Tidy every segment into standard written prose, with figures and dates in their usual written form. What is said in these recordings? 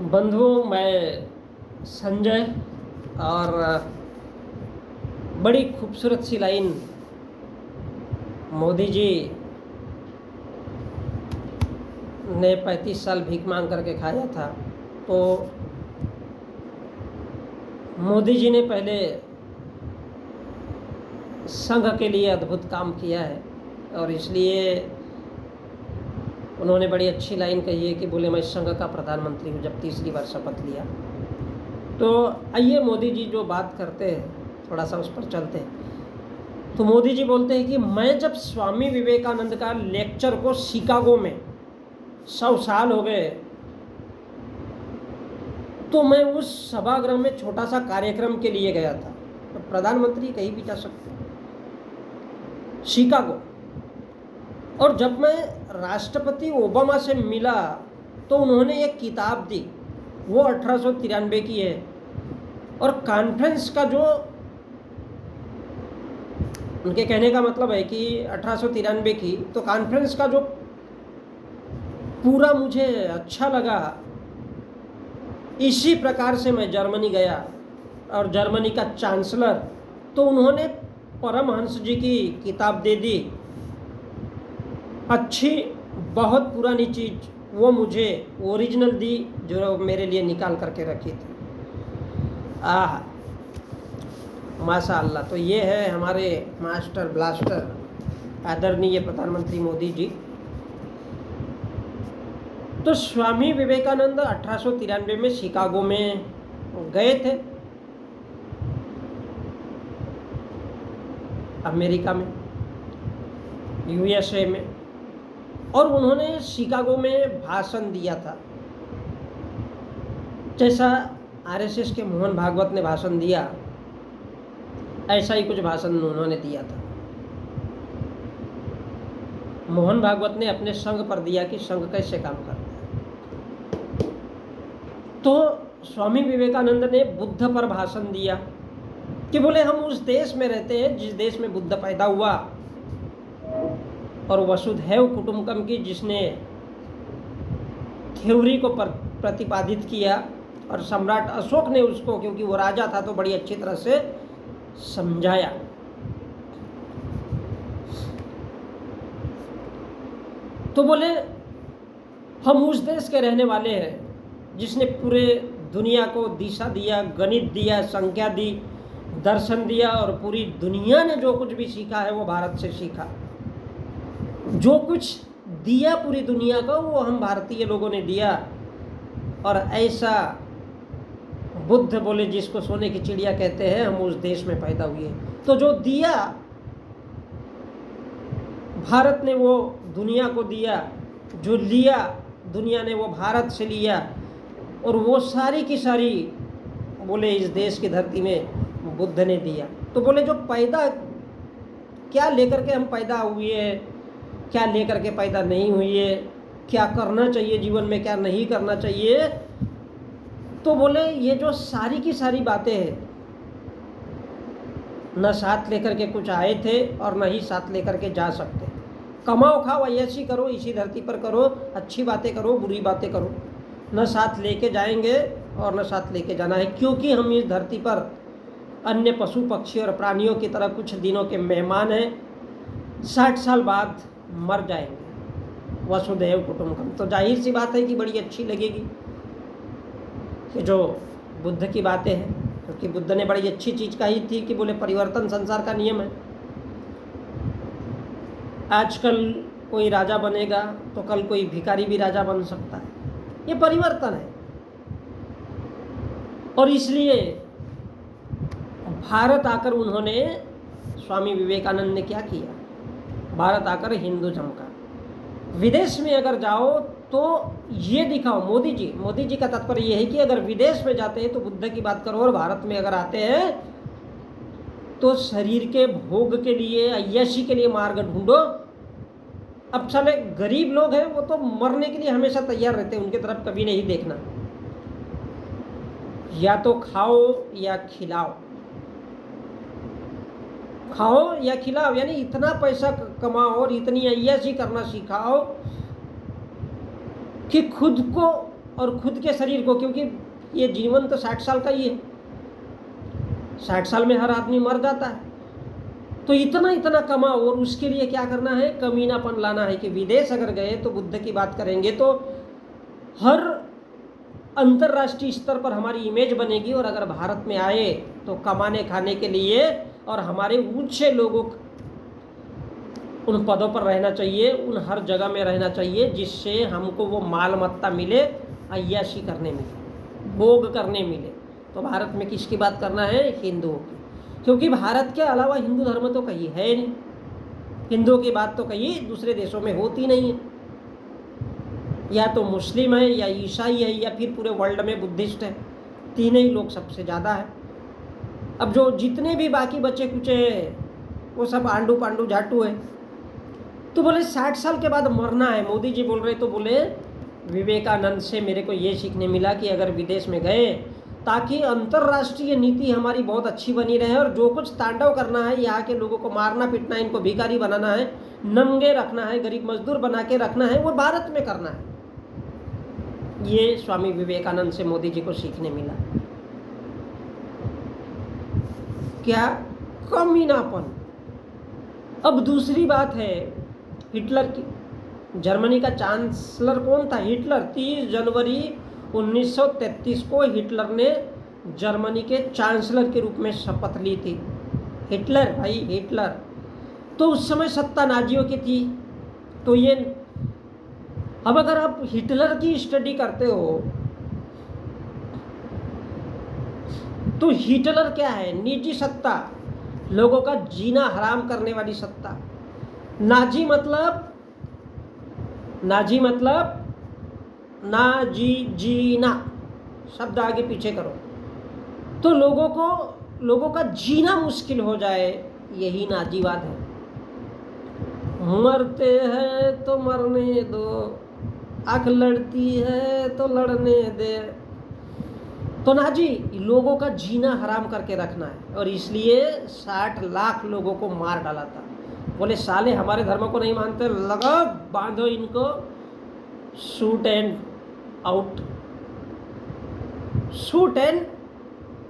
बंधुओं, मैं संजय। और बड़ी खूबसूरत सी लाइन मोदी जी ने 35 साल भीख मांग करके खाया था। तो मोदी जी ने पहले संघ के लिए अद्भुत काम किया है और इसलिए उन्होंने बड़ी अच्छी लाइन कही है कि बोले मैं संघ का प्रधानमंत्री हूँ, जब तीसरी बार शपथ लिया। तो आइए मोदी जी जो बात करते हैं थोड़ा सा उस पर चलते हैं। तो मोदी जी बोलते हैं कि मैं जब स्वामी विवेकानंद का लेक्चर को शिकागो में 100 साल हो गए, तो मैं उस सभागृह में छोटा सा कार्यक्रम के लिए गया था। तो प्रधानमंत्री कहीं भी जा सकते, शिकागो। और जब मैं राष्ट्रपति ओबामा से मिला तो उन्होंने एक किताब दी, वो 1893 की है। और कॉन्फ्रेंस का जो उनके कहने का मतलब है कि 1893 की, तो कॉन्फ्रेंस का जो पूरा मुझे अच्छा लगा, इसी प्रकार से मैं जर्मनी गया और जर्मनी का चांसलर, तो उन्होंने परमहंस जी की किताब दे दी, अच्छी बहुत पुरानी चीज़, वो मुझे ओरिजिनल दी जो मेरे लिए निकाल करके रखी थी। माशाअल्लाह। तो ये है हमारे मास्टर ब्लास्टर आदरणीय प्रधानमंत्री मोदी जी। तो स्वामी विवेकानंद 1893 में शिकागो में गए थे, अमेरिका में, यूएसए में। और उन्होंने शिकागो में भाषण दिया था, जैसा आरएसएस के मोहन भागवत ने भाषण दिया, ऐसा ही कुछ भाषण उन्होंने दिया था। मोहन भागवत ने अपने संघ पर दिया कि संघ कैसे काम करता है। तो स्वामी विवेकानंद ने बुद्ध पर भाषण दिया कि बोले हम उस देश में रहते हैं जिस देश में बुद्ध पैदा हुआ, और वसुधैव कुटुंबकम की जिसने थ्योरी को प्रतिपादित किया, और सम्राट अशोक ने उसको, क्योंकि वो राजा था, तो बड़ी अच्छी तरह से समझाया। तो बोले हम उस देश के रहने वाले हैं जिसने पूरे दुनिया को दिशा दिया, गणित दिया, संख्या दी, दर्शन दिया, और पूरी दुनिया ने जो कुछ भी सीखा है वो भारत से सीखा। जो कुछ दिया पूरी दुनिया को वो हम भारतीय लोगों ने दिया। और ऐसा बुद्ध बोले जिसको सोने की चिड़िया कहते हैं, हम उस देश में पैदा हुए। तो जो दिया भारत ने वो दुनिया को दिया, जो लिया दुनिया ने वो भारत से लिया, और वो सारी की सारी बोले इस देश की धरती में बुद्ध ने दिया। तो बोले जो पैदा, क्या लेकर के हम पैदा हुए हैं, क्या लेकर के पैदा नहीं हुई है, क्या करना चाहिए जीवन में, क्या नहीं करना चाहिए। तो बोले ये जो सारी की सारी बातें हैं, न साथ लेकर के कुछ आए थे और न ही साथ लेकर के जा सकते। कमाओ खाओ ऐसी करो, इसी धरती पर करो, अच्छी बातें करो, बुरी बातें करो, न साथ लेके जाएंगे और न साथ लेके जाना है, क्योंकि हम इस धरती पर अन्य पशु पक्षी और प्राणियों की तरह कुछ दिनों के मेहमान हैं, 60 साल बाद मर जाएंगे। वसुधैव कुटुंबकम। तो जाहिर सी बात है कि बड़ी अच्छी लगेगी कि जो बुद्ध की बातें हैं, क्योंकि बुद्ध ने बड़ी अच्छी चीज़ कही थी कि बोले परिवर्तन संसार का नियम है। आजकल कोई राजा बनेगा तो कल कोई भिखारी भी राजा बन सकता है, ये परिवर्तन है। और इसलिए भारत आकर उन्होंने, स्वामी विवेकानंद ने क्या किया, भारत आकर हिंदुज़म का, विदेश में अगर जाओ तो ये दिखाओ। मोदी जी का तात्पर्य ये है कि अगर विदेश में जाते हैं तो बुद्ध की बात करो, और भारत में अगर आते हैं तो शरीर के भोग के लिए, अय्याशी के लिए मार्ग ढूंढो। अब साले गरीब लोग हैं, वो तो मरने के लिए हमेशा तैयार रहते हैं, उनकी तरफ कभी नहीं देखना। या तो खाओ या खिलाओ, खाओ या खिलाओ, यानी इतना पैसा कमाओ और इतनी अय्याशी करना सिखाओ कि खुद को और खुद के शरीर को, क्योंकि ये जीवन तो 60 साल का ही है, 60 साल में हर आदमी मर जाता है। तो इतना इतना कमाओ, और उसके लिए क्या करना है, कमीनापन लाना है कि विदेश अगर गए तो बुद्ध की बात करेंगे तो हर अंतर्राष्ट्रीय स्तर पर हमारी इमेज बनेगी, और अगर भारत में आए तो कमाने खाने के लिए और हमारे ऊंचे लोगों उन पदों पर रहना चाहिए, उन हर जगह में रहना चाहिए जिससे हमको वो माल मत्ता मिले, अय्याशी करने मिले, भोग करने मिले। तो भारत में किसकी बात करना है, हिंदुओं की, क्योंकि भारत के अलावा हिंदू धर्म तो कहीं है नहीं, हिंदुओं की बात तो कहीं दूसरे देशों में होती नहीं है, या तो मुस्लिम है या ईसाई है या फिर पूरे वर्ल्ड में बुद्धिस्ट है, तीन ही लोग सबसे ज़्यादा है। अब जो जितने भी बाकी बच्चे कुचे हैं वो सब आंडू पांडू झाटू है। तो बोले 60 साल के बाद मरना है, मोदी जी बोल रहे, तो बोले विवेकानंद से मेरे को ये सीखने मिला कि अगर विदेश में गए ताकि अंतर्राष्ट्रीय नीति हमारी बहुत अच्छी बनी रहे, और जो कुछ तांडव करना है, यहाँ के लोगों को मारना पीटना है, इनको भिखारी बनाना है, नंगे रखना है, गरीब मजदूर बना के रखना है, वो भारत में करना है। ये स्वामी विवेकानंद से मोदी जी को सीखने मिला। क्या कमीनापन। अब दूसरी बात है हिटलर की। जर्मनी का चांसलर कौन था, हिटलर। 30 जनवरी 1933 को हिटलर ने जर्मनी के चांसलर के रूप में शपथ ली थी। हिटलर भाई, हिटलर। तो उस समय सत्ता नाजियों की थी। तो ये अब अगर आप हिटलर की स्टडी करते हो तो हिटलर क्या है, निजी सत्ता, लोगों का जीना हराम करने वाली सत्ता। नाजी मतलब ना जीना, शब्द आगे पीछे करो, तो लोगों का जीना मुश्किल हो जाए, यही नाजीवाद है। मरते हैं तो मरने दो, आंख लड़ती है तो लड़ने दे। तो नाजी लोगों का जीना हराम करके रखना है, और इसलिए 60 लाख लोगों को मार डाला था। बोले साले हमारे धर्म को नहीं मानते, लगा बांधो इनको, shoot and out, shoot and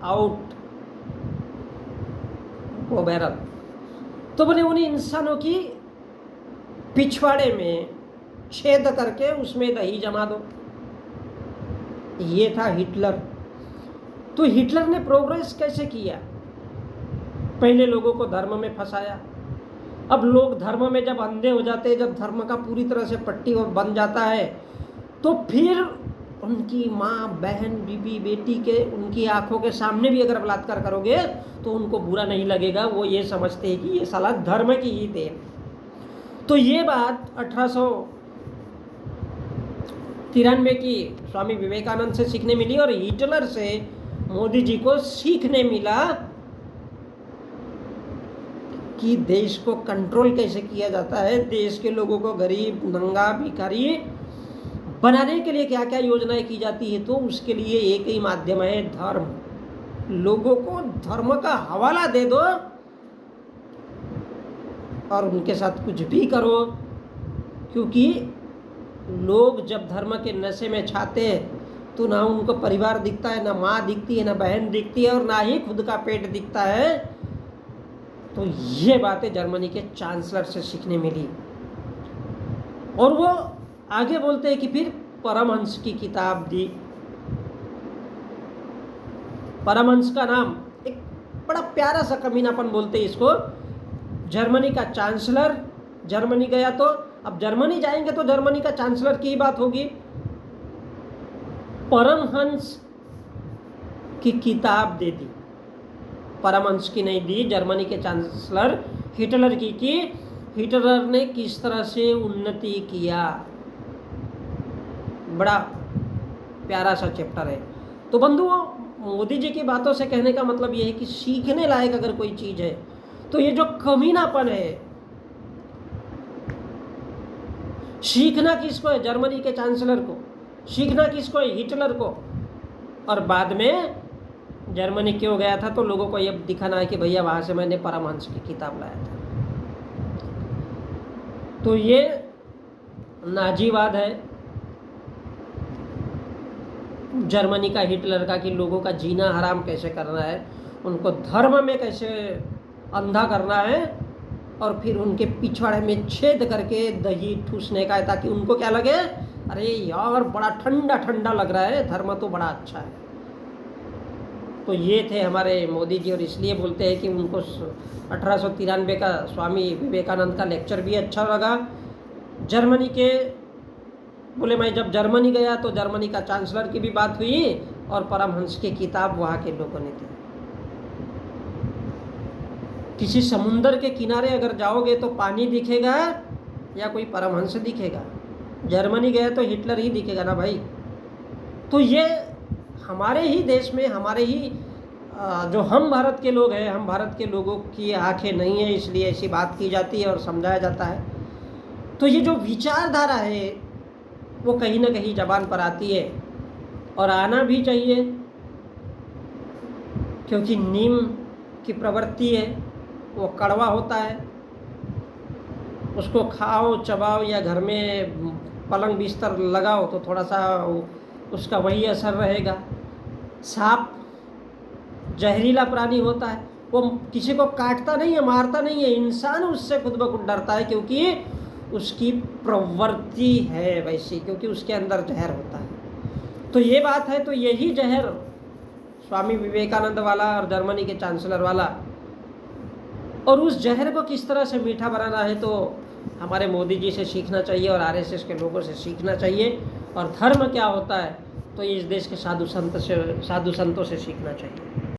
out वो बैरल। तो बोले उन्हीं इंसानों की पिछवाड़े में छेद करके उसमें दही जमा दो। ये था हिटलर। तो हिटलर ने प्रोग्रेस कैसे किया, पहले लोगों को धर्म में फंसाया। अब लोग धर्म में जब अंधे हो जाते हैं, जब धर्म का पूरी तरह से पट्टी बन जाता है, तो फिर उनकी माँ बहन बीबी बेटी के उनकी आंखों के सामने भी अगर बलात्कार करोगे तो उनको बुरा नहीं लगेगा। वो ये समझते हैं कि ये साला धर्म की ही देन। तो ये बात 1893 की स्वामी विवेकानंद से सीखने मिली, और हिटलर से मोदी जी को सीखने मिला कि देश को कंट्रोल कैसे किया जाता है, देश के लोगों को गरीब नंगा भिखारी बनाने के लिए क्या क्या योजनाएं की जाती है। तो उसके लिए एक ही माध्यम है, धर्म। लोगों को धर्म का हवाला दे दो और उनके साथ कुछ भी करो, क्योंकि लोग जब धर्म के नशे में छाते हैं तो ना उनको परिवार दिखता है, ना माँ दिखती है, ना बहन दिखती है, और ना ही खुद का पेट दिखता है। तो ये बातें जर्मनी के चांसलर से सीखने मिली। और वो आगे बोलते हैं कि फिर परमहंस की किताब दी। परमहंस का नाम, एक बड़ा प्यारा सा कमीनापन बोलते हैं इसको। जर्मनी का चांसलर, जर्मनी गया तो अब जर्मनी जाएंगे तो जर्मनी का चांसलर की ही बात होगी। परमहंस की किताब दे दी, परमहंस की नहीं दी, जर्मनी के चांसलर हिटलर की हिटलर ने किस तरह से उन्नति किया। बड़ा प्यारा सा चैप्टर है। तो बंधुओं, मोदी जी की बातों से कहने का मतलब यह है कि सीखने लायक अगर कोई चीज है तो ये जो कमीनापन है, सीखना किसको है, जर्मनी के चांसलर को, सीखना किसको है, हिटलर को। और बाद में जर्मनी क्यों गया था, तो लोगों को ये दिखाना है कि भैया वहां से मैंने परमहंस की किताब लाया था। तो ये नाजीवाद है। जर्मनी का, हिटलर का, कि लोगों का जीना हराम कैसे करना है, उनको धर्म में कैसे अंधा करना है, और फिर उनके पिछवाड़े में छेद करके दही ठूसने का है, ताकि उनको क्या लगे, अरे यार बड़ा ठंडा ठंडा लग रहा है, धर्म तो बड़ा अच्छा है। तो ये थे हमारे मोदी जी, और इसलिए बोलते हैं कि उनको 1893 का स्वामी विवेकानंद का लेक्चर भी अच्छा लगा। जर्मनी के, बोले मैं जब जर्मनी गया तो जर्मनी का चांसलर की भी बात हुई, और परमहंस की किताब वहाँ के लोगों ने दी। किसी समुंदर के किनारे अगर जाओगे तो पानी दिखेगा या कोई परमहंस दिखेगा? जर्मनी गए तो हिटलर ही दिखेगा ना भाई। तो ये हमारे ही देश में, हमारे ही जो हम भारत के लोग हैं, हम भारत के लोगों की आंखें नहीं है, इसलिए ऐसी बात की जाती है और समझाया जाता है। तो ये जो विचारधारा है वो कहीं ना कहीं जबान पर आती है, और आना भी चाहिए, क्योंकि नीम की प्रवृत्ति है, वो कड़वा होता है, उसको खाओ चबाओ या घर में पलंग बिस्तर लगाओ तो थोड़ा सा उसका वही असर रहेगा। सांप जहरीला प्राणी होता है, वो किसी को काटता नहीं है, मारता नहीं है, इंसान उससे खुद ब खुद डरता है, क्योंकि उसकी प्रवृत्ति है वैसी, क्योंकि उसके अंदर जहर होता है। तो ये बात है। तो यही जहर स्वामी विवेकानंद वाला और जर्मनी के चांसलर वाला, और उस जहर को किस तरह से मीठा बनाना है, तो हमारे मोदी जी से सीखना चाहिए और आरएसएस के लोगों से सीखना चाहिए। और धर्म क्या होता है तो इस देश के साधु संतों से सीखना चाहिए।